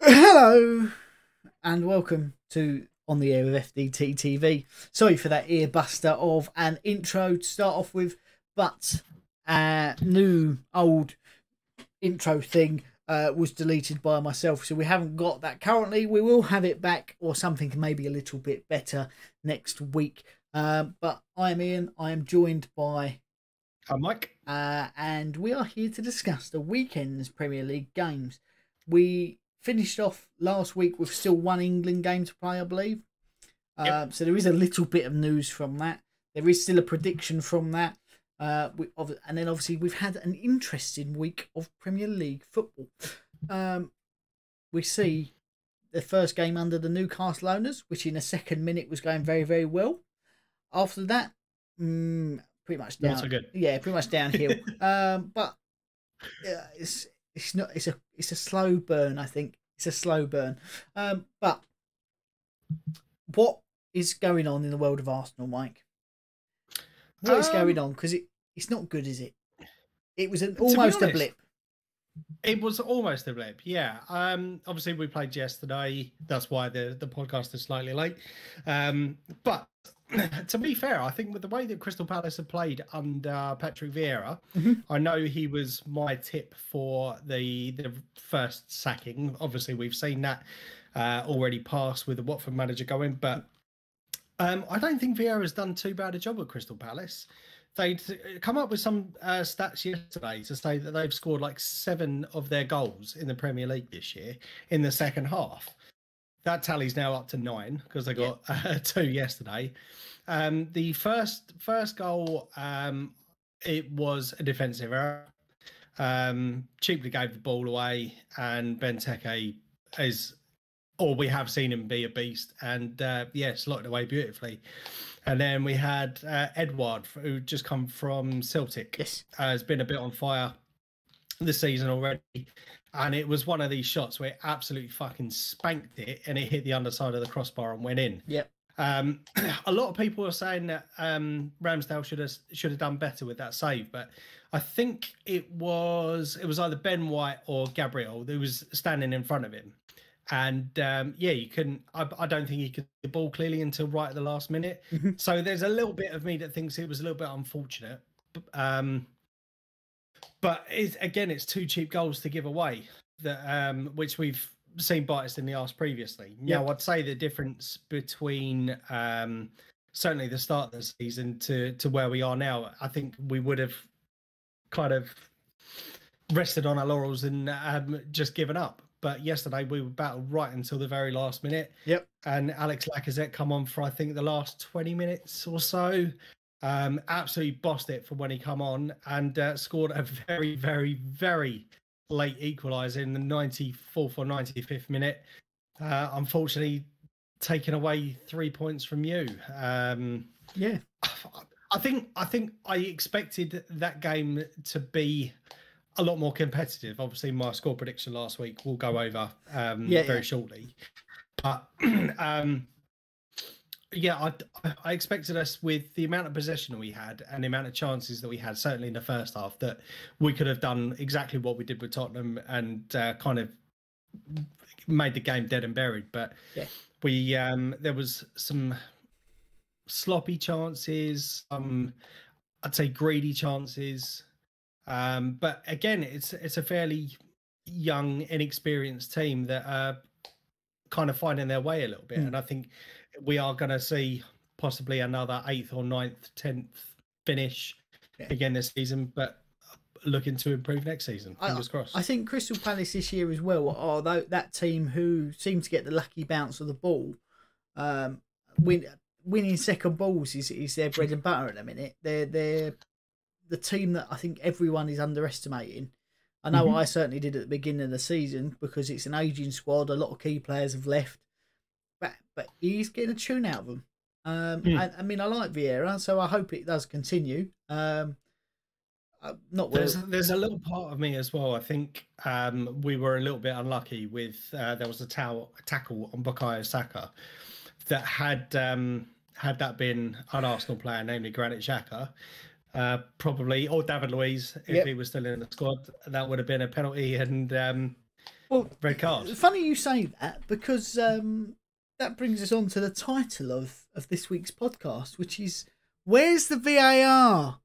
Hello and welcome to On the Air with FDT-TV. Sorry for that earbuster of an intro to start off with, but new old intro thing was deleted by myself, so we haven't got that currently. We will have it back, or something maybe a little bit better next week. But I am Ian. I am joined by Mike. and we are here to discuss the weekend's Premier League games. We finished off last week with still one England game to play, I believe. Yep. So there is a little bit of news from that. There is still a prediction from that. And then obviously we've had an interesting week of Premier League football. We see the first game under the Newcastle owners, which in the second minute was going very, very well. After that, pretty much down. Not so good. Yeah, pretty much downhill. But yeah, it's a slow burn. I think it's a slow burn. But what is going on in the world of Arsenal, Mike? What is going on? Because it's not good, is it? It was almost a blip. It was almost a blip, yeah. Obviously, we played yesterday. That's why the podcast is slightly late. But to be fair, I think with the way that Crystal Palace have played under Patrick Vieira, I know he was my tip for the first sacking. Obviously, we've seen that already pass with the Watford manager going, but I don't think Vieira's done too bad a job at Crystal Palace. They'd come up with some stats yesterday to say that they've scored like 7 of their goals in the Premier League this year in the second half. That tally's now up to 9 because they got 2 yesterday. The first goal, it was a defensive error. Cheaply gave the ball away, and Benteke we have seen him be a beast, and slotted away beautifully. And then we had Edouard, who just come from Celtic. Yes, has been a bit on fire this season already. And it was one of these shots where it absolutely fucking spanked it, and it hit the underside of the crossbar and went in. Yep. A lot of people are saying that Ramsdale should have done better with that save, but I think it was either Ben White or Gabriel who was standing in front of him. And you couldn't. I don't think he could get the ball clearly until right at the last minute. So there's a little bit of me that thinks it was a little bit unfortunate. But it's 2 cheap goals to give away, that which we've seen bite us in the arse previously. Yep. Now, I'd say the difference between certainly the start of the season to where we are now, I think we would have kind of rested on our laurels and just given up. But yesterday we were battled right until the very last minute. Yep. And Alex Lacazette come on for, I think, the last 20 minutes or so. Absolutely bossed it for when he come on, and scored a very, very, very late equaliser in the 94th or 95th minute. Unfortunately, taking away 3 points from you. I think I expected that game to be a lot more competitive. Obviously, my score prediction last week we'll go over very shortly. But I expected us, with the amount of possession we had and the amount of chances that we had, certainly in the first half, that we could have done exactly what we did with Tottenham and kind of made the game dead and buried. But we there was some sloppy chances, I'd say greedy chances. But again, it's a fairly young, inexperienced team that are kind of finding their way a little bit. And I think we are going to see possibly another 8th or 9th, 10th finish again this season, but looking to improve next season. Fingers crossed. I think Crystal Palace this year as well are that team who seem to get the lucky bounce of the ball. Winning second balls is their bread and butter at the minute. They're the team that I think everyone is underestimating. I know I certainly did at the beginning of the season, because it's an aging squad. A lot of key players have left, but he's getting a tune out of them. I mean, I like Vieira, so I hope it does continue. There's a little part of me as well. I think we were a little bit unlucky with there was a tackle on Bukayo Saka that had that been an Arsenal player, namely Granit Xhaka, probably, or David Luiz, if he was still in the squad, that would have been a penalty. And Well, red card. funny you say that, because that brings us on to the title of this week's podcast, which is "Where's the VAR?"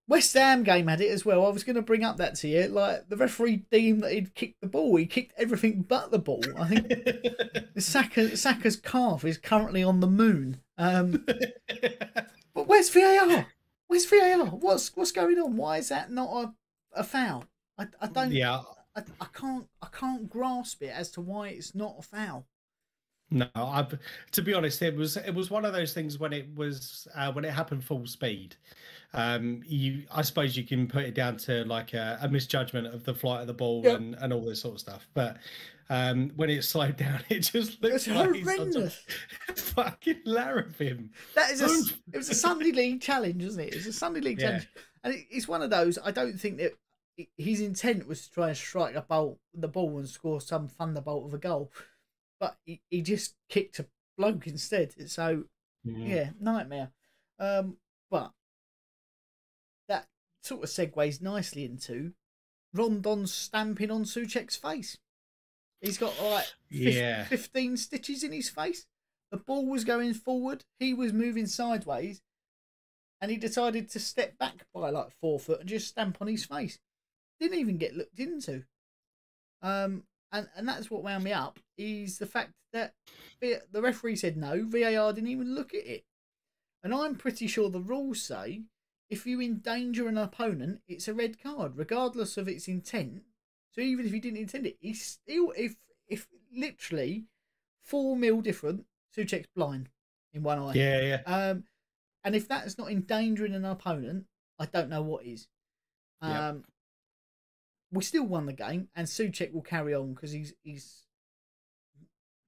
West Ham game had it as well. I was going to bring up that to you. Like, the referee deemed that he'd kicked the ball. He kicked everything but the ball. I think Saka's calf is currently on the moon. But where's VAR? Where's VAR? What's going on? Why is that not a foul? I don't. Yeah. I can't grasp it as to why it's not a foul. No, to be honest, it was one of those things when it happened full speed. I suppose you can put it down to like a misjudgment of the flight of the ball, yep, and all this sort of stuff. But when it slowed down, it just looks like horrendous. Fucking Larabim. That is it was a Sunday League challenge, wasn't it? It's a Sunday League challenge, and it's one of those. I don't think that his intent was to try and strike the ball and score some thunderbolt of a goal, but he just kicked a bloke instead. So yeah, nightmare. But that sort of segues nicely into Rondon's stamping on Souček's face. He's got like 15 stitches in his face. The ball was going forward. He was moving sideways. And he decided to step back by like 4 foot and just stamp on his face. Didn't even get looked into. And that's what wound me up, is the fact that the referee said no, VAR didn't even look at it. And I'm pretty sure the rules say if you endanger an opponent, it's a red card, regardless of its intent. So even if he didn't intend it, he's still, if literally 4 mil different, Souček's blind in one eye. Yeah. And if that's not endangering an opponent, I don't know what is. We still won the game, and Souček will carry on because he's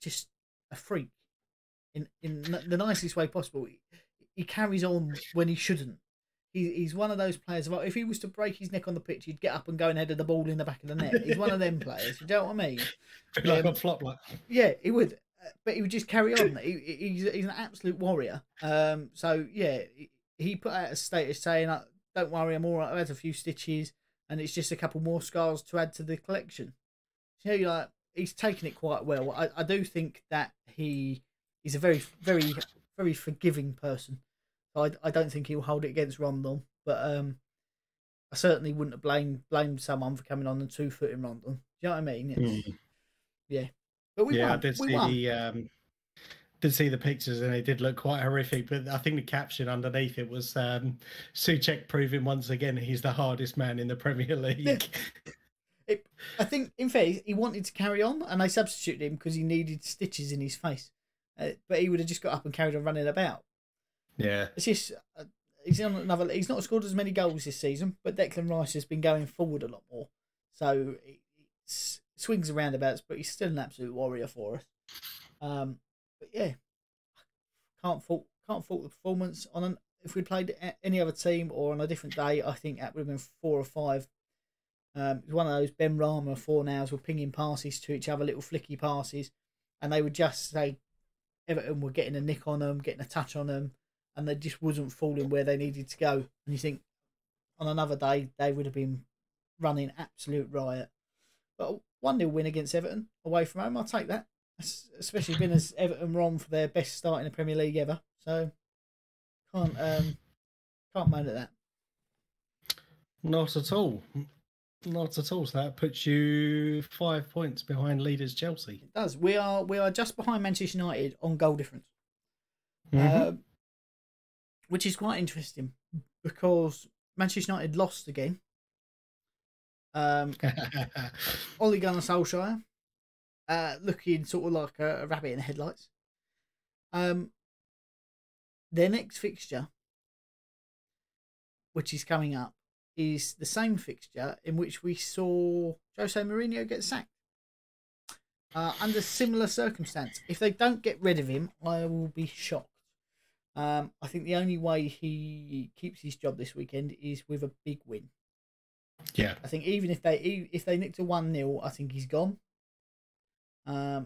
just a freak in the nicest way possible. He carries on when he shouldn't. He's one of those players. If he was to break his neck on the pitch, he'd get up and go and head the ball in the back of the net. He's one of them players. You know what I mean? Like a flop, like. Yeah, he would. But he would just carry on. He's an absolute warrior. So yeah, he put out a status saying, "Don't worry, I'm all right. I've had a few stitches, and it's just a couple more scars to add to the collection." So like, he's taken it quite well. I do think that he's a very, very, very forgiving person. I don't think he'll hold it against Rondon, but I certainly wouldn't have blamed someone for coming on and 2-footing Rondon. Do you know what I mean? Yeah, but we won. I did see the pictures, and it did look quite horrific. But I think the caption underneath it was Souček proving once again he's the hardest man in the Premier League. Yeah. I think, in fact, he wanted to carry on, and they substituted him because he needed stitches in his face. But he would have just got up and carried on running about. Yeah, it's just he's on another. He's not scored as many goals this season, but Declan Rice has been going forward a lot more. So it swings and roundabouts, but he's still an absolute warrior for us. But yeah, can't fault the performance on if we played any other team or on a different day. I think that would have been 4 or 5. It was one of those Ben Rama 4-nows were pinging passes to each other, little flicky passes, and they would just say Everton were getting a nick on them, getting a touch on them, and they just wasn't falling where they needed to go. And you think on another day they would have been running absolute riot. But a 1-0 win against Everton away from home, I'll take that. Especially being as Everton were on for their best start in the Premier League ever. So can't moan at that. Not at all. Not at all. So that puts you 5 points behind leaders Chelsea. It does. We are just behind Manchester United on goal difference. Which is quite interesting because Manchester United lost again. Ole Gunnar Solskjaer looking sort of like a rabbit in the headlights. Their next fixture, which is coming up, is the same fixture in which we saw Jose Mourinho get sacked. Under similar circumstance. If they don't get rid of him, I will be shocked. I think the only way he keeps his job this weekend is with a big win. Yeah, I think even if they nick to 1-0, I think he's gone. I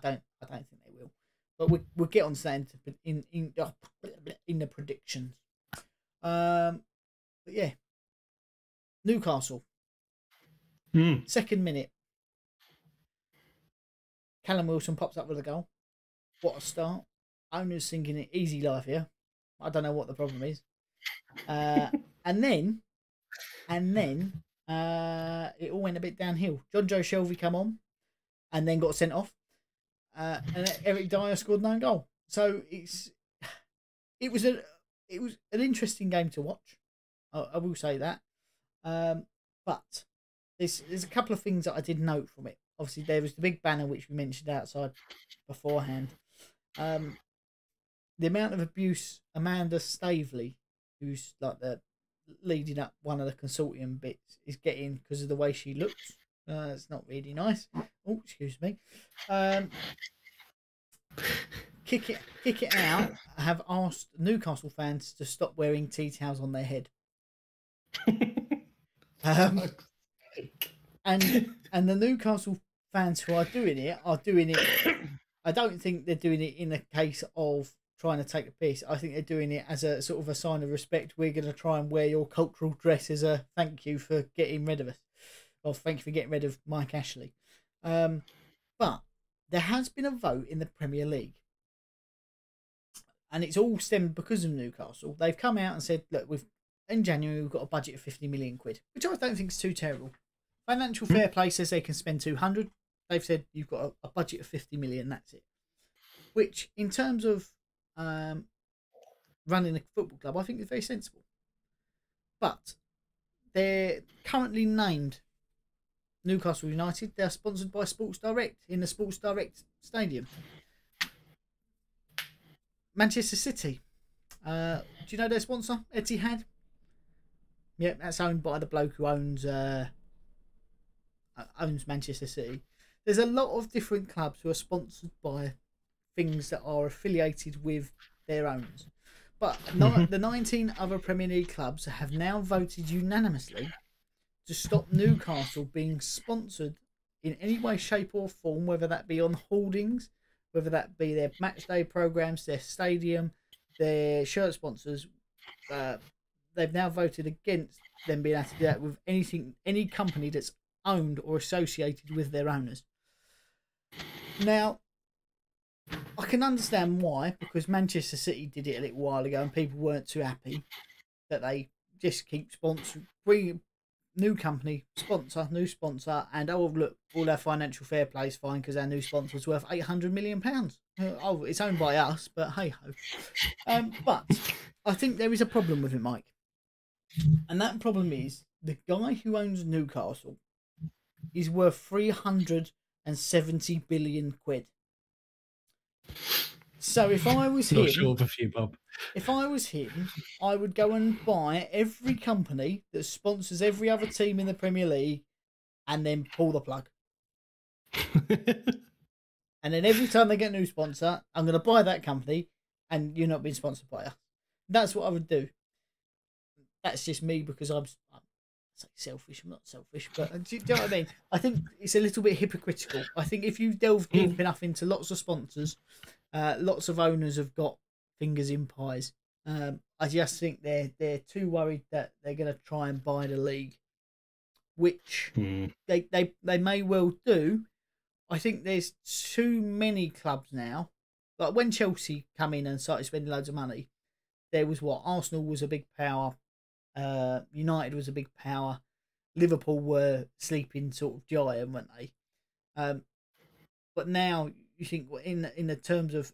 don't think they will, but we'll get on to that in the predictions. But yeah, Newcastle. Second minute, Callum Wilson pops up with a goal. What a start. Owners thinking it easy life here. I don't know what the problem is. And then it all went a bit downhill. John Joe Shelby come on and then got sent off. And Eric Dyer scored 9 goal. So it was an interesting game to watch. I will say that. But there's a couple of things that I did note from it. Obviously, there was the big banner which we mentioned outside beforehand. The amount of abuse Amanda Staveley, who's like the leading up one of the consortium bits, is getting because of the way she looks. It's not really nice. Oh, excuse me. Kick it out. I have asked Newcastle fans to stop wearing tea towels on their head. And the Newcastle fans who are doing it. I don't think they're doing it in a case of trying to take a piss. I think they're doing it as a sort of a sign of respect. We're going to try and wear your cultural dress as a thank you for getting rid of us. Or thank you for getting rid of Mike Ashley. But there has been a vote in the Premier League. And it's all stemmed because of Newcastle. They've come out and said, look, in January we've got a budget of 50 million quid, which I don't think is too terrible. Financial Fair Play says they can spend 200. They've said you've got a budget of 50 million, that's it. Which, in terms of running a football club, I think is very sensible. But they're currently named Newcastle United. They're sponsored by Sports Direct in the Sports Direct Stadium. Manchester City. Do you know their sponsor? Etihad? Yep, that's owned by the bloke who owns Manchester City. There's a lot of different clubs who are sponsored by things that are affiliated with their owners. But the 19 other Premier League clubs have now voted unanimously to stop Newcastle being sponsored in any way, shape or form, whether that be on hoardings, whether that be their match day programs, their stadium, their shirt sponsors. They've now voted against them being able to do that with any company that's owned or associated with their owners. Now, I can understand why, because Manchester City did it a little while ago and people weren't too happy that they just keep sponsoring, bring new company, new sponsor, and oh, look, all our financial fair play is fine because our new sponsor's worth £800 million. Oh, it's owned by us, but hey ho. But I think there is a problem with it, Mike. And that problem is the guy who owns Newcastle is worth 370 billion quid. So if I was him, short of a few, Bob. If I was him, I would go and buy every company that sponsors every other team in the Premier League and then pull the plug. And then every time they get a new sponsor, I'm going to buy that company and you're not being sponsored by us. That's what I would do. That's just me because I'm selfish. I'm not selfish, but do you know what I mean? I think it's a little bit hypocritical. I think if you delve deep enough into lots of sponsors, lots of owners have got fingers in pies. I just think they're too worried that they're going to try and buy the league, which they may well do. I think there's too many clubs now. Like when Chelsea come in and started spending loads of money, there was Arsenal was a big power, United was a big power, Liverpool were sleeping sort of giant, weren't they? But now you think in the terms of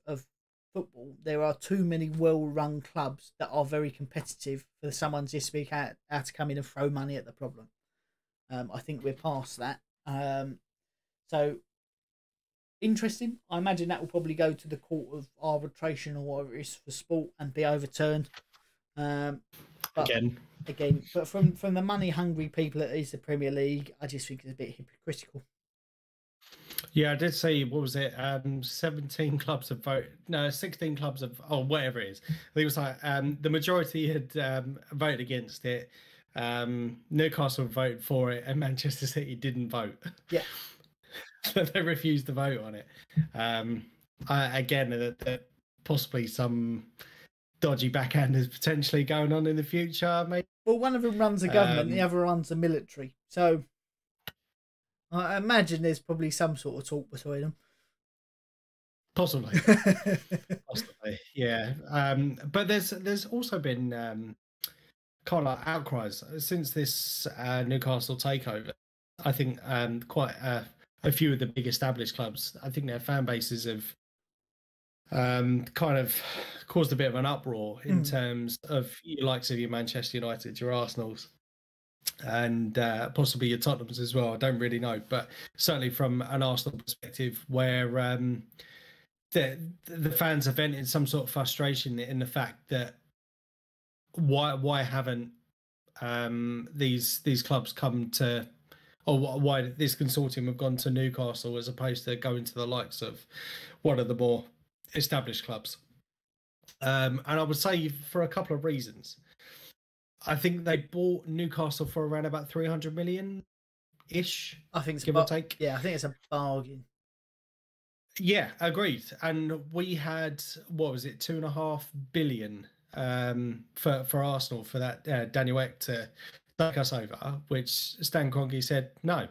football, there are too many well-run clubs that are very competitive for someone just to be how to come in and throw money at the problem. I think we're past that. So interesting. I imagine that will probably go to the court of arbitration or whatever it is for sport and be overturned. Again, but from the money-hungry people that is the Premier League, I just think it's a bit hypocritical. Yeah, I did see, what was it? 17 clubs have voted. No, 16 clubs have, or whatever it is. I think it was like the majority had voted against it. Newcastle voted for it, and Manchester City didn't vote. Yeah. So they refused to vote on it. Again, possibly some dodgy backhand is potentially going on in the future. Maybe. Well, one of them runs a government, the other runs the military. So I imagine there's probably some sort of talk between them. Possibly. Possibly, yeah. But there's also been kind of like outcries since this Newcastle takeover. I think quite a few of the big established clubs, I think their fan bases have kind of caused a bit of an uproar in terms of your likes of your Manchester United, your Arsenals, and possibly your Tottenhams as well. I don't really know, but certainly from an Arsenal perspective, where the fans have vented some sort of frustration in the fact that why haven't these clubs come to, or why this consortium have gone to Newcastle as opposed to going to the likes of one of the more established clubs. And I would say for a couple of reasons. I think they bought Newcastle for around about 300 million ish. I think it's give or take. Yeah, I think it's a bargain. Yeah, agreed. And we had, what was it, 2.5 billion for Arsenal for that Daniel Ek to take us over, which Stan Kroenke said no.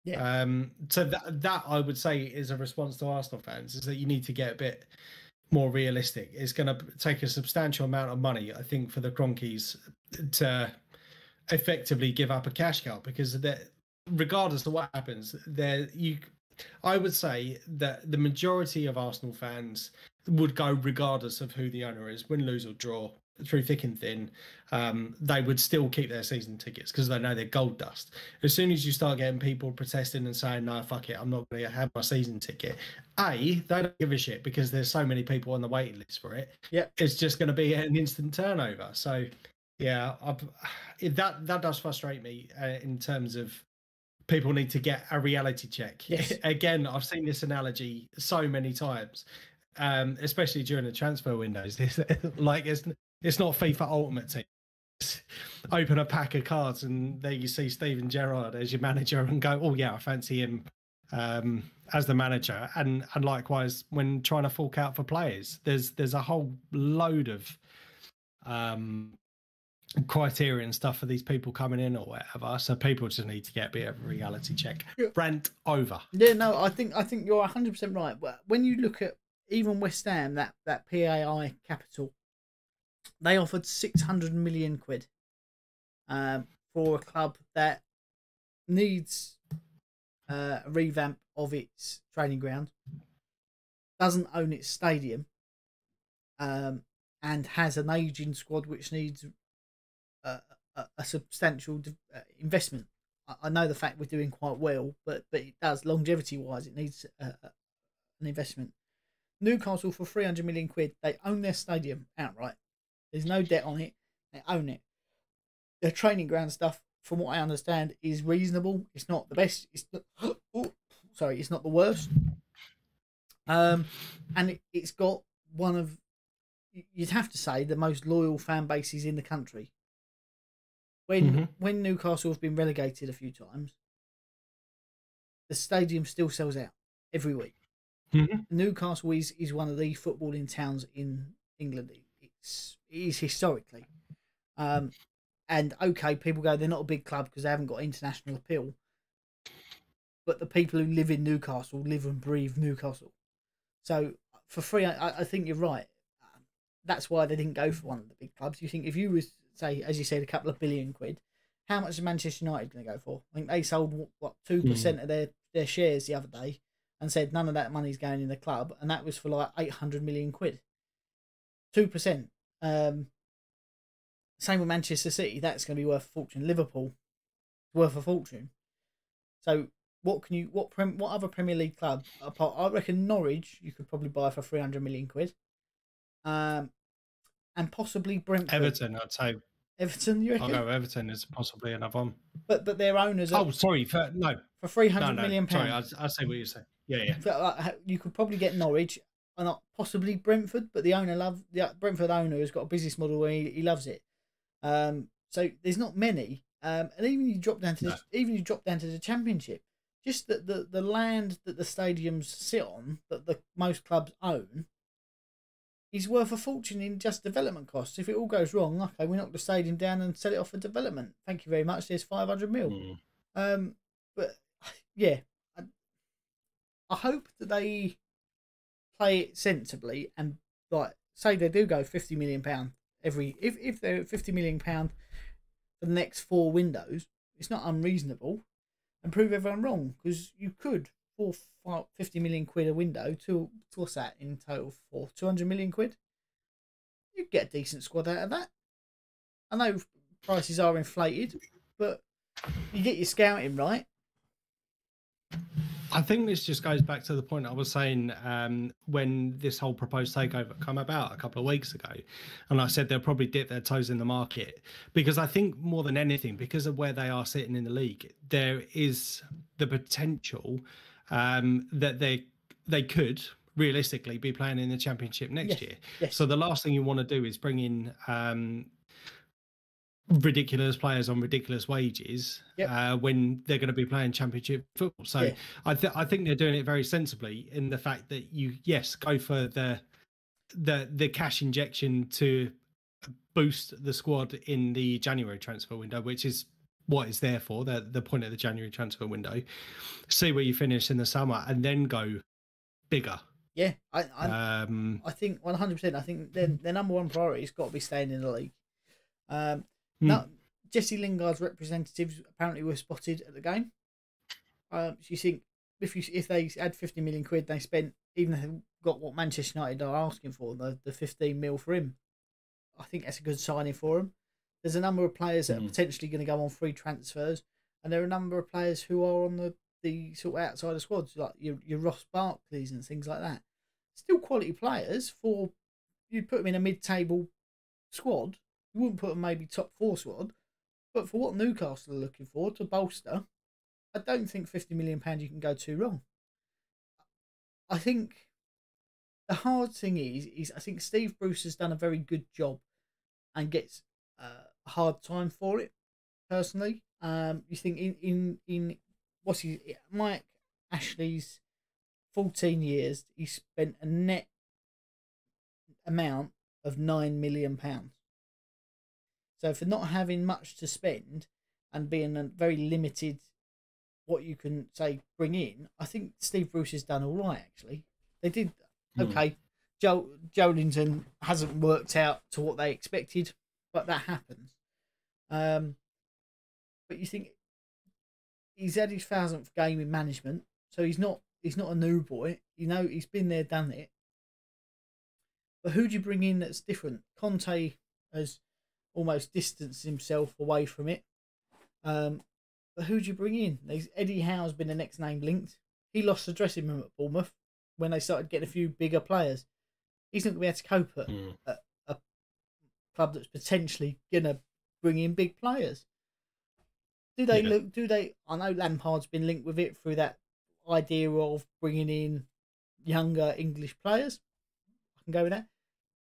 Yeah. So that I would say is a response to Arsenal fans, is that you need to get a bit more realistic. It's going to take a substantial amount of money, I think, for the Kroenkes to effectively give up a cash cow, because regardless of what happens, I would say that the majority of Arsenal fans would go regardless of who the owner is, win, lose or draw, through thick and thin. They would still keep their season tickets because they know they're gold dust. As soon as you start getting people protesting and saying, no, fuck it, I'm not going to have my season ticket, they don't give a shit because there's so many people on the waiting list for it. Yeah, it's just going to be an instant turnover. So yeah, that does frustrate me in terms of people need to get a reality check. Yes. Again, I've seen this analogy so many times, especially during the transfer windows. Like it's not FIFA Ultimate Team. Open a pack of cards and there you see Steven Gerrard as your manager and go, oh yeah, I fancy him as the manager. And likewise, when trying to fork out for players, there's a whole load of criteria and stuff for these people coming in or whatever. So people just need to get a bit of a reality check. Rant over. Yeah, no, I think you're 100% right. When you look at even West Ham, that PAI capital, they offered 600 million quid for a club that needs a revamp of its training ground, doesn't own its stadium, and has an aging squad which needs a substantial investment. I know the fact we're doing quite well, but it does, longevity wise, it needs an investment. Newcastle for 300 million quid, they own their stadium outright. There's no debt on it. They own it. Their training ground stuff, from what I understand, is reasonable. It's not the best. It's not the worst. And it's got one of, you'd have to say, the most loyal fan bases in the country. When Newcastle have been relegated a few times, the stadium still sells out every week. Newcastle is one of the footballing towns in England. It is historically. And okay, people go, they're not a big club because they haven't got international appeal. But the people who live in Newcastle live and breathe Newcastle. So for free, I think you're right. That's why they didn't go for one of the big clubs. You think if you was, say, as you said, a couple of billion quid, how much is Manchester United going to go for? I think they sold, what, 2% of their shares the other day and said none of that money's going in the club. And that was for like 800 million quid. 2%. Same with Manchester City. That's going to be worth a fortune. Liverpool, worth a fortune. So what other Premier League club apart? I reckon Norwich you could probably buy for 300 million quid. And possibly Brentford. Everton, I'd say. Everton, you reckon? I'll go Everton is possibly another one. But their owners. For 300 million pounds. Sorry, I see what you're saying. Yeah. You could probably get Norwich and possibly Brentford, but the Brentford owner has got a business model where he loves it. So there's not many. And even you drop down to the Championship, just the land that the stadiums sit on, that the most clubs own, is worth a fortune in just development costs. If it all goes wrong, okay, we knock the stadium down and sell it off for development. Thank you very much. There's 500 mil. But yeah, I hope that they play it sensibly and like say they do go £50 million if they're £50 million for the next 4 windows, it's not unreasonable, and prove everyone wrong, because you could for 50 million quid a window to what's that in total for 200 million quid. You get a decent squad out of that. I know prices are inflated, but you get your scouting right. I think this just goes back to the point I was saying when this whole proposed takeover come about a couple of weeks ago, and I said they'll probably dip their toes in the market, because I think more than anything, because of where they are sitting in the league, there is the potential that they could realistically be playing in the Championship next year. Yes. So the last thing you want to do is bring in ridiculous players on ridiculous wages when they're going to be playing Championship football. So Yeah. I think they're doing it very sensibly in the fact that you go for the cash injection to boost the squad in the January transfer window, which is what it's there for, the point of the January transfer window. See where you finish in the summer and then go bigger. Yeah, I think 100%. I think their number one priority has got to be staying in the league. Now, Jesse Lingard's representatives apparently were spotted at the game. So you think if they had 50 million quid, they spent, even if they got what Manchester United are asking for, the 15 mil for him, I think that's a good signing for him. There's a number of players that are potentially going to go on free transfers, and there are a number of players who are on the sort of outside of squads, like your Ross Barkleys and things like that. Still quality players. For you put them in a mid-table squad, you wouldn't put them maybe top 4 squad, but for what Newcastle are looking for to bolster, I don't think £50 million you can go too wrong. I think the hard thing is I think Steve Bruce has done a very good job and gets a hard time for it. Personally, you think in what's Mike Ashley's 14 years, he spent a net amount of £9 million. So for not having much to spend and being a very limited, what you can say bring in, I think Steve Bruce has done all right. Actually, they did okay. Joelinton hasn't worked out to what they expected, but that happens. But you think he's had his 1000th game in management, so he's not a new boy. You know, he's been there, done it. But who do you bring in that's different? Conte has almost distanced himself away from it. But who do you bring in? Eddie Howe's been the next name linked. He lost the dressing room at Bournemouth when they started getting a few bigger players. He's not going to be able to cope at a club that's potentially going to bring in big players. Do they look? Do they? I know Lampard's been linked with it through that idea of bringing in younger English players. I can go with that.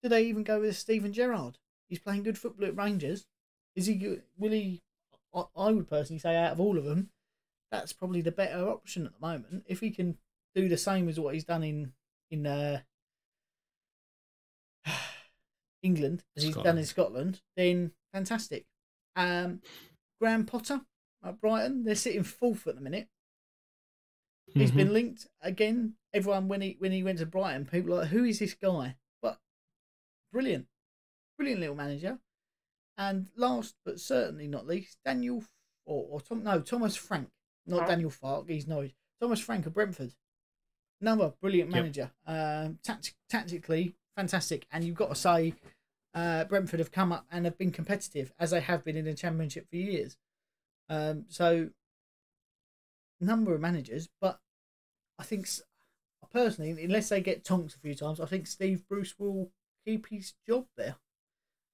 Do they even go with Steven Gerrard? He's playing good football at Rangers. Is he good? Will he? I would personally say out of all of them, that's probably the better option at the moment. If he can do the same as what he's done in England, as he's done in Scotland, then fantastic. Graham Potter at Brighton, they're sitting 4th at the minute. He's been linked again. Everyone when he went to Brighton, people were like, who is this guy? But brilliant little manager. And last but certainly not least, Thomas Frank, not Daniel Farke. He's Norwich. Thomas Frank of Brentford, another brilliant manager. Tactically fantastic, and you've got to say, Brentford have come up and have been competitive as they have been in the Championship for years. So, number of managers, but I think personally, unless they get tonked a few times, I think Steve Bruce will keep his job there,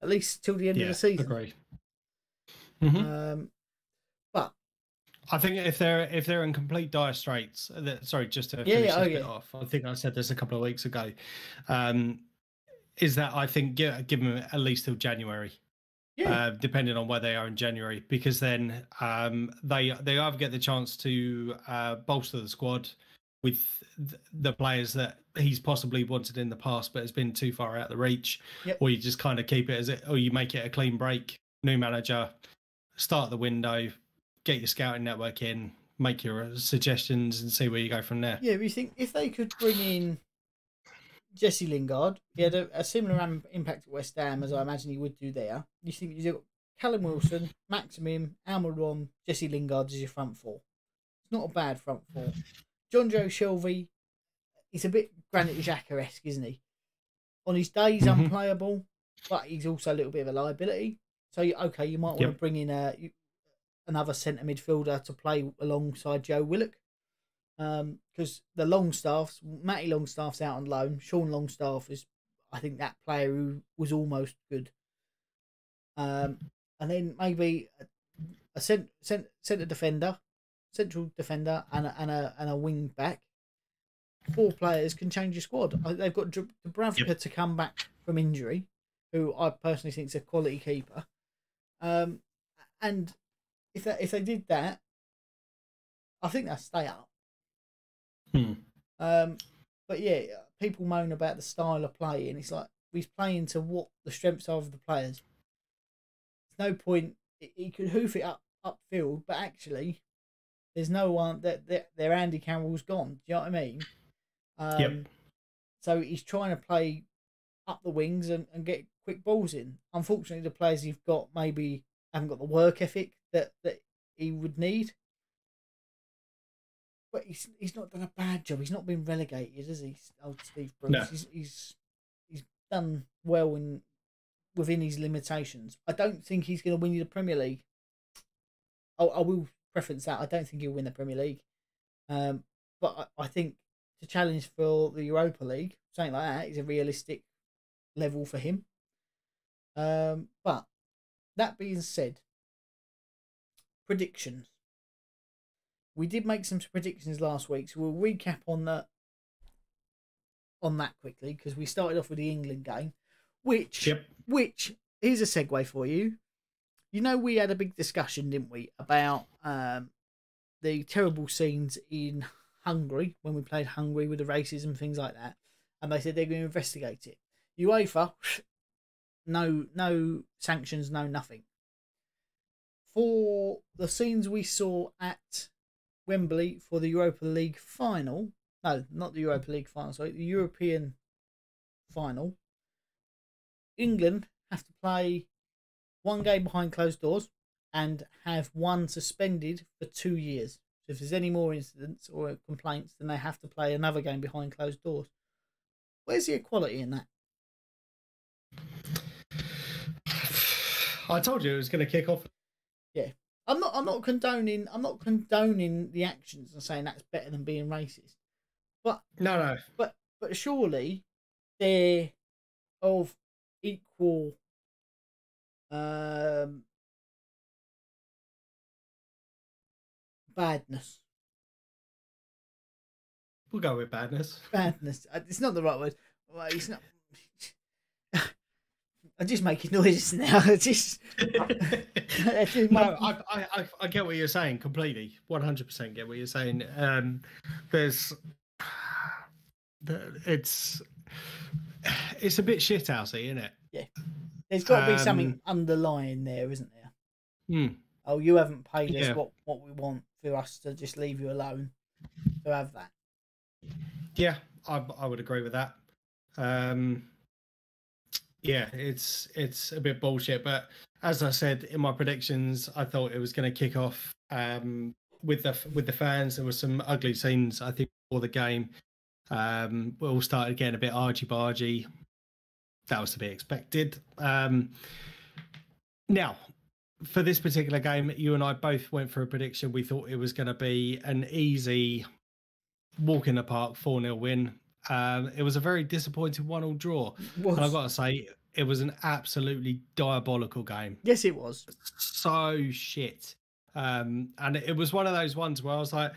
at least till the end of the season. Agree. But I think if they're in complete dire straits, just to finish this bit off, I think I said this a couple of weeks ago, is that I think give them at least till January, depending on where they are in January, because then they either get the chance to bolster the squad with the players that he's possibly wanted in the past, but has been too far out of the reach, or you just kind of keep it as it, or you make it a clean break, new manager, start the window, get your scouting network in, make your suggestions, and see where you go from there. Yeah, we think if they could bring in Jesse Lingard. He had a similar impact at West Ham as I imagine he would do there. You think you've got Callum Wilson, Maximum, Almiron, Jesse Lingard as your front four. It's not a bad front four. John Joe Shelvey, he's a bit Granit Xhaka-esque, isn't he? On his day, he's unplayable, but he's also a little bit of a liability. So, okay, you might want to bring in another centre midfielder to play alongside Joe Willock. Because the Longstaffs, Matty Longstaff's out on loan. Sean Longstaff is, I think, that player who was almost good. And then maybe a centre defender, central defender, and a wing back. 4 players can change your squad. They've got Dubravka to come back from injury, who I personally think is a quality keeper. And if they did that, I think they'll stay up. But yeah, people moan about the style of play, and it's like he's playing to what the strengths are of the players. There's no point. He could hoof it upfield, but actually, there's no one that their Andy Carroll's gone. Do you know what I mean? So he's trying to play up the wings and get quick balls in. Unfortunately, the players you've got maybe haven't got the work ethic that he would need. But he's not done a bad job. He's not been relegated, has he, old Steve Bruce? No. He's done well within his limitations. I don't think he's going to win you the Premier League. I will preference that. I don't think he'll win the Premier League. But I think to challenge for the Europa League, something like that, is a realistic level for him. But that being said, predictions. We did make some predictions last week, so we'll recap on that quickly because we started off with the England game, which here's a segue for you. You know, we had a big discussion, didn't we, about the terrible scenes in Hungary when we played Hungary with the racism, things like that, and they said they're going to investigate it. UEFA, no sanctions, no nothing. For the scenes we saw at Wembley for the Europa League final, no, not the Europa League final, sorry, the European final, England have to play 1 game behind closed doors and have 1 suspended for 2 years. So if there's any more incidents or complaints, then they have to play another game behind closed doors. Where's the equality in that? I told you it was going to kick off. Yeah. I'm not condoning the actions and saying that's better than being racist. But no. But surely they're of equal badness. We'll go with badness. Badness. It's not the right word. Well, it's not. I'm just making noises now. No, I get what you're saying completely. 100% get what you're saying. It's a bit shithousey, isn't it? Yeah. There's got to be something underlying there, isn't there? Oh, you haven't paid us what we want for us to just leave you alone to have that. Yeah, I would agree with that. Yeah, it's a bit bullshit, but as I said in my predictions, I thought it was going to kick off with the fans. There were some ugly scenes, I think, before the game. We all started getting a bit argy-bargy. That was to be expected. Now, for this particular game, you and I both went for a prediction. We thought it was going to be an easy walk in the park 4-0 win. It was a very disappointing 1-1 draw. And I've got to say, it was an absolutely diabolical game. Yes, it was. So shit. And it was one of those ones where I was like,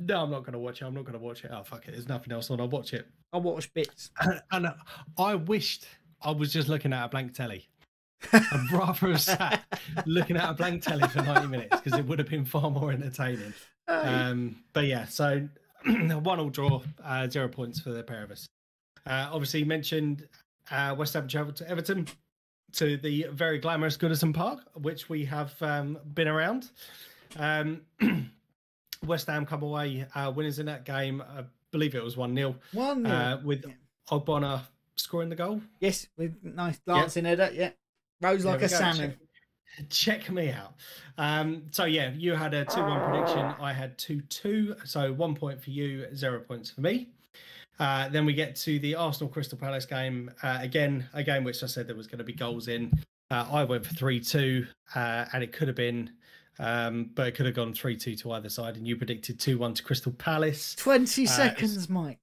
no, I'm not going to watch it. I'm not going to watch it. Oh, fuck it. There's nothing else on. I'll watch it. I'll watch bits. And I wished I was just looking at a blank telly. I'd rather have sat looking at a blank telly for 90 minutes because it would have been far more entertaining. But yeah, so 1-1 draw, 0 points for the pair of us. Obviously, you mentioned West Ham travelled to Everton to the very glamorous Goodison Park, which we have been around. West Ham come away winners in that game. I believe it was 1-0. 1-0. With Ogbonna scoring the goal. Yes, with nice glancing header. Yeah, rose like a salmon. Check me out. So yeah, you had a 2-1 prediction. I had 2-2. So 1 point for you, 0 points for me. Then we get to the Arsenal Crystal Palace game. Again, a game which I said there was going to be goals in. I went for 3-2, and it could have been, but it could have gone 3-2 to either side. And you predicted 2-1 to Crystal Palace. 20 seconds, Mike.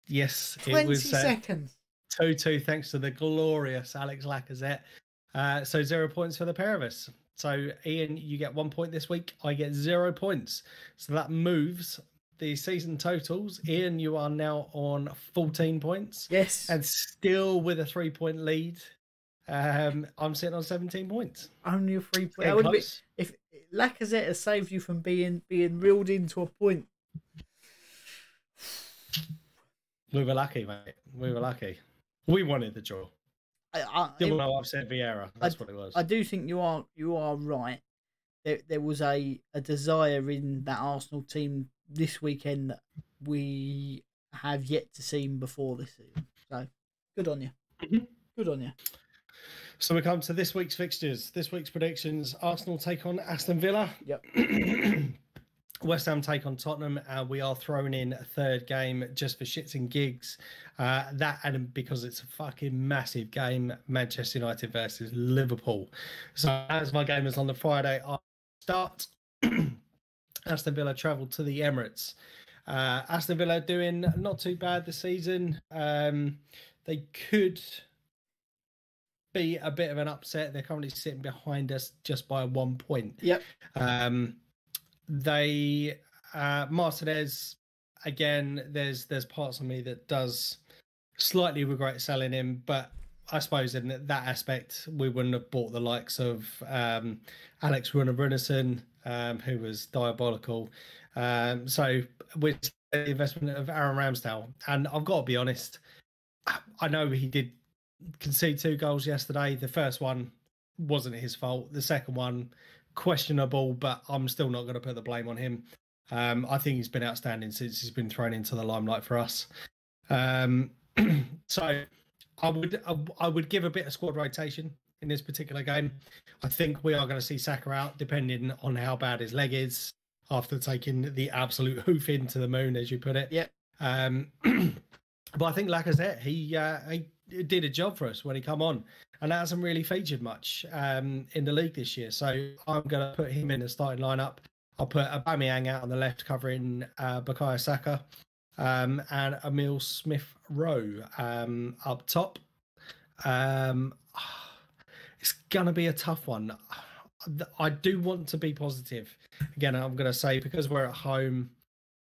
Yes, 20 seconds. 2-2, thanks to the glorious Alex Lacazette. So 0 points for the pair of us. So Ian, you get 1 point this week. I get 0 points. So that moves the season totals. Ian, you are now on 14 points. Yes. And still with a 3-point lead. I'm sitting on 17 points. Only a 3 point. If Lacazette has saved you from being reeled into a point. We were lucky, mate. We were lucky. We wanted the draw. Didn't want to upset Vieira. That's what it was. I do think you are right. There was a desire in that Arsenal team this weekend that we have yet to see before this season. So good on you. Mm-hmm. Good on you. So we come to this week's fixtures. This week's predictions. Arsenal take on Aston Villa. Yep. West Ham take on Tottenham. We are thrown in a third game just for shits and gigs. That, and because it's a fucking massive game, Manchester United versus Liverpool. So as my game is on the Friday, I start. Aston Villa travel to the Emirates. Aston Villa doing not too bad this season. They could be a bit of an upset. They're currently sitting behind us just by 1 point. Yep. Martinez, again, there's parts of me that does slightly regret selling him, but I suppose in that aspect, we wouldn't have bought the likes of Alex Runarsson, who was diabolical. So with the investment of Aaron Ramsdale, and I've got to be honest, I know he did concede 2 goals yesterday. The first one wasn't his fault. The second one, questionable, but I'm still not going to put the blame on him. I think he's been outstanding since he's been thrown into the limelight for us. So I would give a bit of squad rotation in this particular game. I think we are going to see Saka out, depending on how bad his leg is after taking the absolute hoof into the moon, as you put it. Yep. But I think Lacazette, he did a job for us when he come on, and that hasn't really featured much in the league this year. So I'm going to put him in the starting lineup. I'll put Aubameyang out on the left, covering Bukayo Saka, and Emile Smith-Rowe up top. It's going to be a tough one. I do want to be positive. Again, I'm going to say, because we're at home,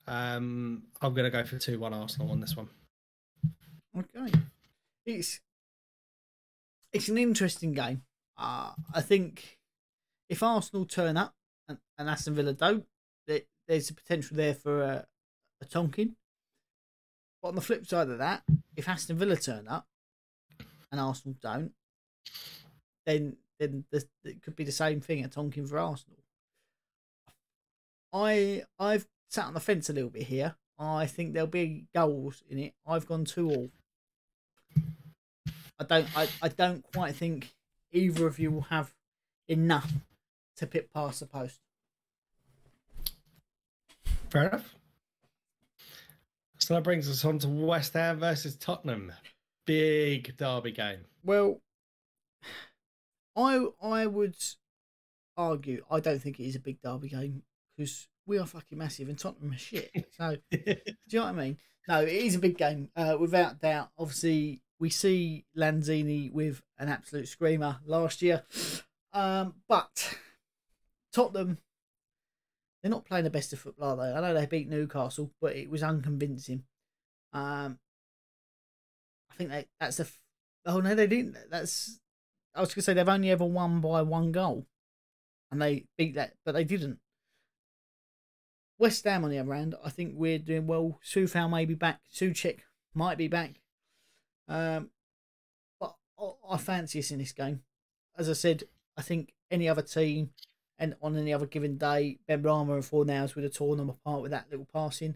I'm going to go for 2-1 Arsenal on this one. Okay. It's an interesting game. I think if Arsenal turn up and Aston Villa don't, there's a potential there for a Tonkin. But on the flip side of that, if Aston Villa turn up and Arsenal don't, then it could be the same thing, a Tonkin for Arsenal. I've sat on the fence a little bit here. I think there'll be goals in it. I've gone 2-2. I don't quite think either of you will have enough to pit past the post. Fair enough. So that brings us on to West Ham versus Tottenham. Big derby game. Well, I would argue I don't think it is a big derby game because we are fucking massive and Tottenham are shit. So, do you know what I mean? No, it is a big game, without doubt. Obviously, we see Lanzini with an absolute screamer last year. But Tottenham, they're not playing the best of football, are they? I know they beat Newcastle, but it was unconvincing. I think that's the... Oh, no, they didn't. I was going to say they've only ever won by 1 goal. And they beat that, but they didn't. West Ham, on the other hand, I think we're doing well. Soufal may be back. Souček might be back. But I fancy us in this game. As I said, I think any other team and on any other given day, Ben Rama and Fornals would have torn them apart with that little passing.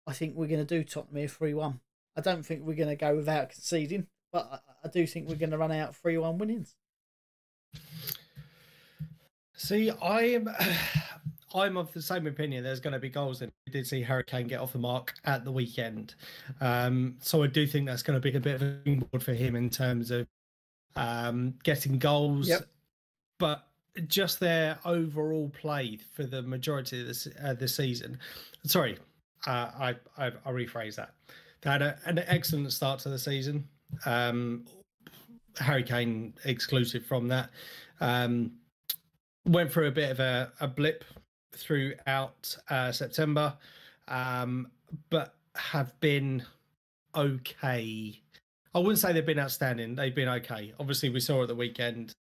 I think we're going to do Tottenham here 3-1. I don't think we're going to go without conceding, but I do think we're going to run out 3-1 winnings. See, I'm of the same opinion. There's going to be goals, and we did see Harry Kane get off the mark at the weekend. So I do think that's going to be a bit of a springboard for him in terms of getting goals. Yep. But just their overall play for the majority of the season. Sorry, I rephrase that. They had an excellent start to the season. Harry Kane exclusive from that. Went through a bit of a blip throughout September, but have been okay. I wouldn't say they've been outstanding. They've been okay. Obviously, we saw at the weekend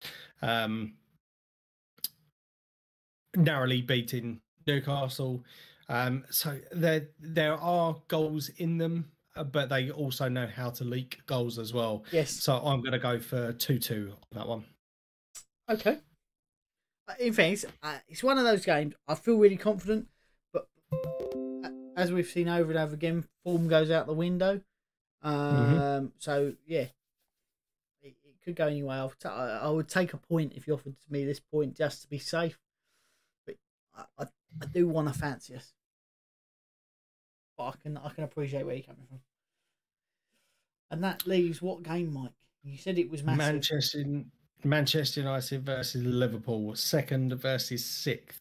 narrowly beating Newcastle. So there are goals in them, but they also know how to leak goals as well. Yes. So I'm going to go for 2-2 on that one. Okay. In fact, it's one of those games. I feel really confident, but as we've seen over and over again, form goes out the window. So yeah, it could go anyway. I would take a point if you offered me this point just to be safe. But I do want to fancy us. But I can appreciate where you're coming from. And that leaves what game, Mike? You said it was massive. Manchester United versus Liverpool, 2nd versus 6th.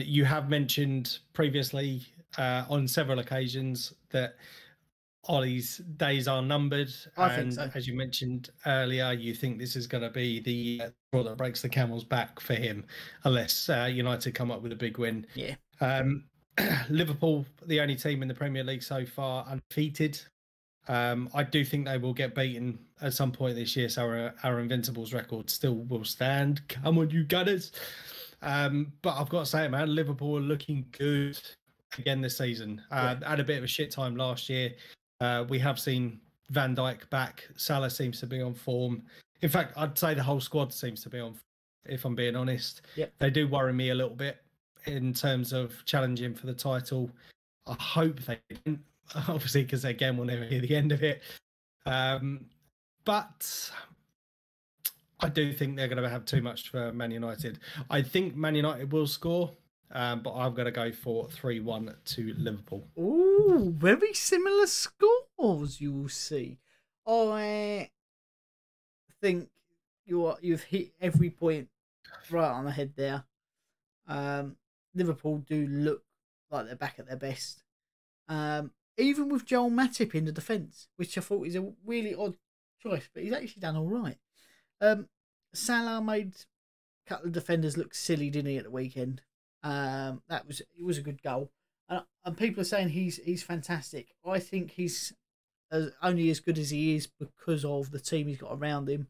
You have mentioned previously on several occasions that Ollie's days are numbered. I think so. As you mentioned earlier, you think this is going to be the straw that breaks the camel's back for him, unless United come up with a big win. Yeah. Liverpool, the only team in the Premier League so far undefeated. I do think they will get beaten at some point this year, so our Invincibles record still will stand. Come on, you Gunners. But I've got to say, man, Liverpool are looking good again this season. Had a bit of a shit time last year. We have seen Van Dijk back. Salah seems to be on form. In fact, I'd say the whole squad seems to be on form, if I'm being honest. Yep. They do worry me a little bit in terms of challenging for the title. I hope they don't. Obviously, because again, we'll never hear the end of it. But I do think they're going to have too much for Man United. I think Man United will score, but I'm going to go for 3-1 to Liverpool. Ooh, very similar scores, you will see. I think you've hit every point right on the head there. Liverpool do look like they're back at their best. Even with Joel Matip in the defence, which I thought is a really odd choice, but he's actually done all right. Salah made a couple of defenders look silly, didn't he, at the weekend? It was a good goal, and people are saying he's fantastic. I think he's only as good as he is because of the team he's got around him.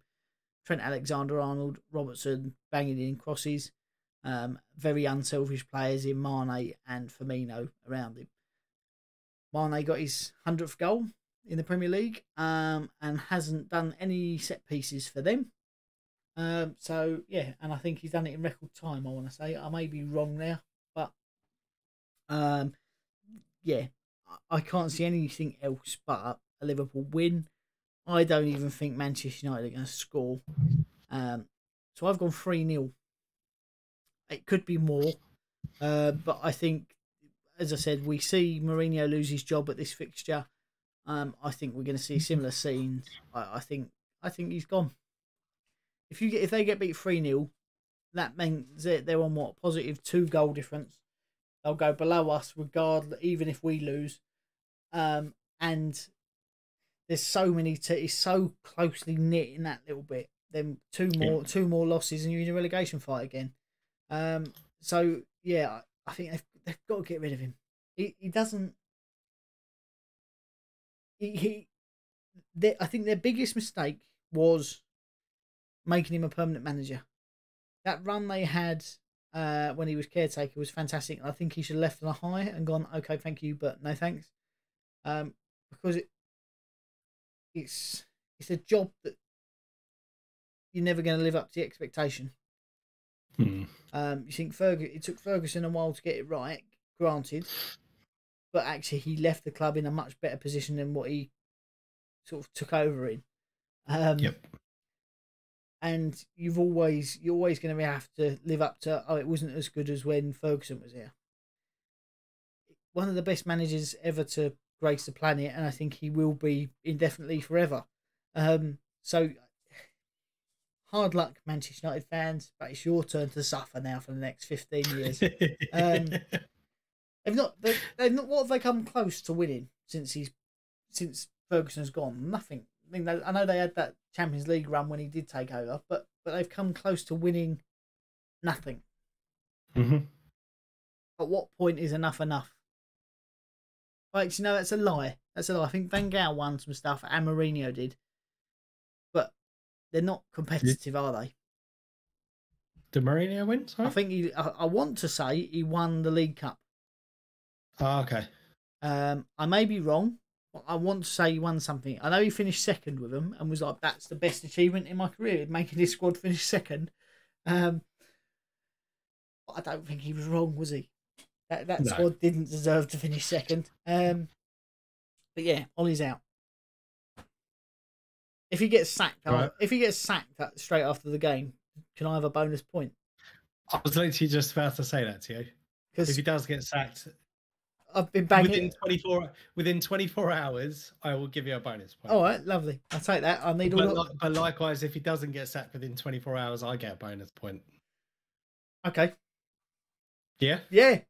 Trent Alexander-Arnold, Robertson banging in crosses, very unselfish players in Mane and Firmino around him. Mane got his 100th goal in the Premier League and hasn't done any set pieces for them. So, yeah, and I think he's done it in record time, I want to say. I may be wrong there, but yeah, I can't see anything else but a Liverpool win. I don't even think Manchester United are going to score. So I've gone 3-0. It could be more, but I think, as I said, we see Mourinho lose his job at this fixture. I think we're going to see similar scenes. I think he's gone. If they get beat 3-0, that means that they're on what, positive 2 goal difference. They'll go below us regardless, even if we lose. And there's so many. It's so closely knit in that little bit. Then two more losses, and you're in a relegation fight again. So yeah, I think they've got to get rid of him. He doesn't. I think their biggest mistake was making him a permanent manager. That run they had when he was caretaker was fantastic. I think he should have left on a high and gone, okay, thank you, but no thanks. Because it's a job that you're never going to live up to the expectation. You think it took Ferguson a while to get it right, granted, but actually he left the club in a much better position than what he sort of took over in. Yep. And you're always going to have to live up to, it wasn't as good as when Ferguson was here. One of the best managers ever to grace the planet, and I think he will be indefinitely forever. So hard luck, Manchester United fans, but it's your turn to suffer now for the next 15 years. They've not. What have they come close to winning since Ferguson's gone? Nothing. I mean, I know they had that Champions League run when he did take over, but they've come close to winning nothing. Mm-hmm. At what point is enough enough? Like, that's a lie. That's a lie. I think Van Gaal won some stuff, and Mourinho did, but they're not competitive, are they? Did Mourinho win? Sorry? I think I want to say he won the League Cup. Oh, okay. I may be wrong. But I want to say he won something. I know he finished second with them and was like, that's the best achievement in my career, making his squad finish second. But I don't think he was wrong, was he? That squad didn't deserve to finish second. But yeah, Ollie's out. If he gets sacked, straight after the game, can I have a bonus point? I was literally just about to say that to you. If he does get sacked, I've been banging within 24 hours, I will give you a bonus point. All right, lovely. I'll take that. I need but likewise, if he doesn't get sacked within 24 hours, I get a bonus point. Okay. Yeah? Yeah.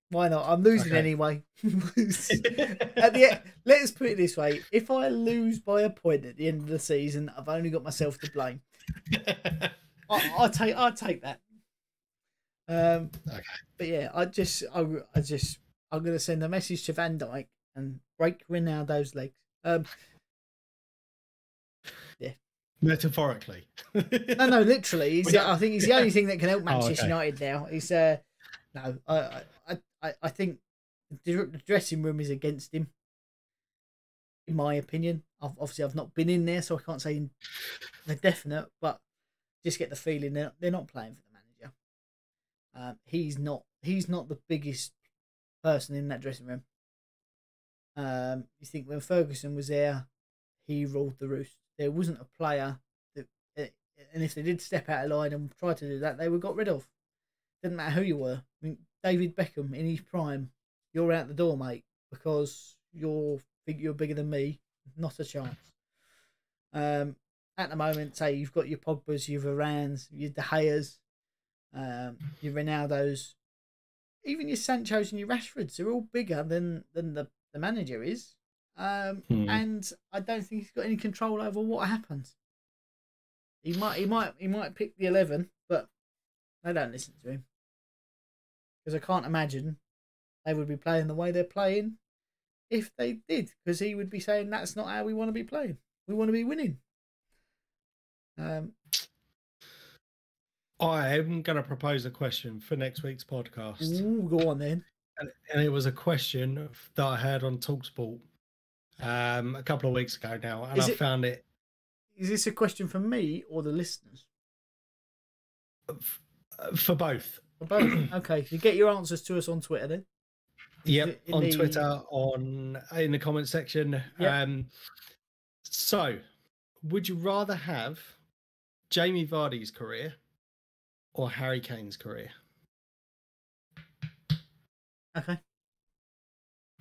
Why not? I'm losing anyway. At the end, let's put it this way. If I lose by a point at the end of the season, I've only got myself to blame. I'll take that. Okay. But yeah, I'm going to send a message to Van Dijk and break Ronaldo's legs. Yeah. Metaphorically. No, literally. I think he's the only thing that can help Manchester United now. He's no, I think the dressing room is against him, in my opinion. Obviously, I've not been in there, so I can't say the definite, but just get the feeling they're not playing for the manager. He's not the biggest person in that dressing room. You think when Ferguson was there, he ruled the roost. There wasn't a player that, and if they did step out of line and try to do that, they were got rid of. Didn't matter who you were. I mean, David Beckham in his prime, you're out the door, mate, because you're bigger than me. Not a chance. At the moment, say you've got your Pogbas, your Varans, your De Geas, your Ronaldos, even your Sanchos and your Rashfords. They're all bigger than the manager is, and I don't think he's got any control over what happens. He might pick the 11, but they don't listen to him. Because I can't imagine they would be playing the way they're playing if they did. Because he would be saying, that's not how we want to be playing. We want to be winning. I am going to propose a question for next week's podcast. Ooh, go on then. And it was a question that I heard on TalkSport a couple of weeks ago now. And I found it. Is this a question for me or the listeners? For both. For both. Okay. You get your answers to us on Twitter then? Yep, on Twitter, in the comment section. Yep. So, would you rather have Jamie Vardy's career or Harry Kane's career? Okay.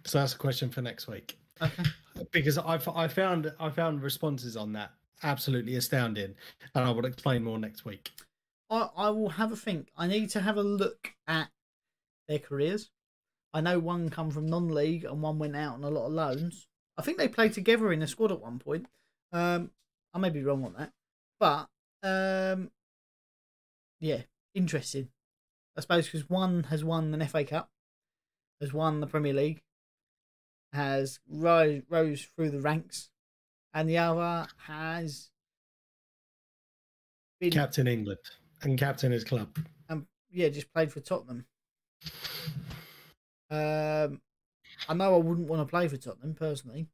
So that's a question for next week. Okay. Because I found responses on that absolutely astounding, and I will explain more next week. I will have a think. I need to have a look at their careers. I know one come from non-league and one went out on a lot of loans. I think they played together in a squad at one point. I may be wrong on that, but yeah, interesting. I suppose because one has won an FA Cup, has won the Premier League, has rose through the ranks, and the other has been captain England and captain his club. Yeah, just played for Tottenham. I know I wouldn't want to play for Tottenham personally,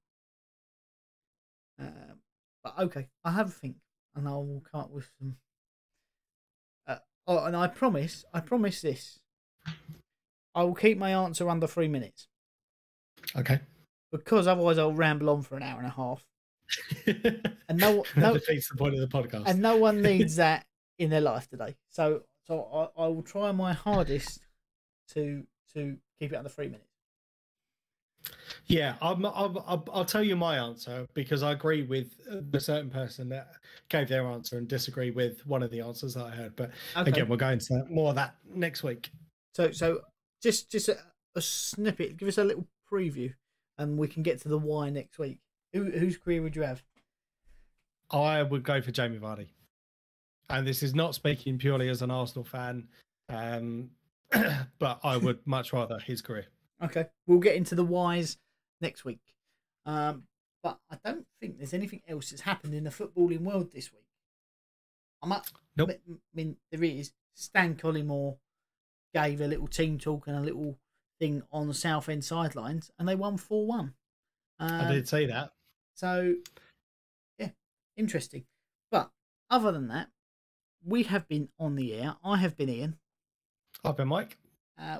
but okay, I have a think, and I will come up with some. And I promise this. I will keep my answer under 3 minutes. Okay. Because otherwise I'll ramble on for an hour and a half. And That defeats the point of the podcast. And no one needs that in their life today. So I will try my hardest to keep it under 3 minutes. Yeah, I'll tell you my answer, because I agree with the certain person that gave their answer and disagree with one of the answers that I heard. But again, we're going to more of that next week. So just a snippet. Give us a little preview, and we can get to the why next week. Whose career would you have? I would go for Jamie Vardy. And this is not speaking purely as an Arsenal fan, but I would much rather his career. Okay, we'll get into the whys next week. But I don't think there's anything else that's happened in the footballing world this week. Nope. I mean, there is. Stan Collymore gave a little team talk and a little thing on the Southend sidelines, and they won 4-1. I did say that. So, yeah, interesting. But other than that, we have been on the air. I have been Ian. I've been Mike.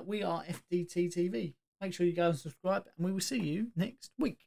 We are FDT-TV. Make sure you go and subscribe, and we will see you next week.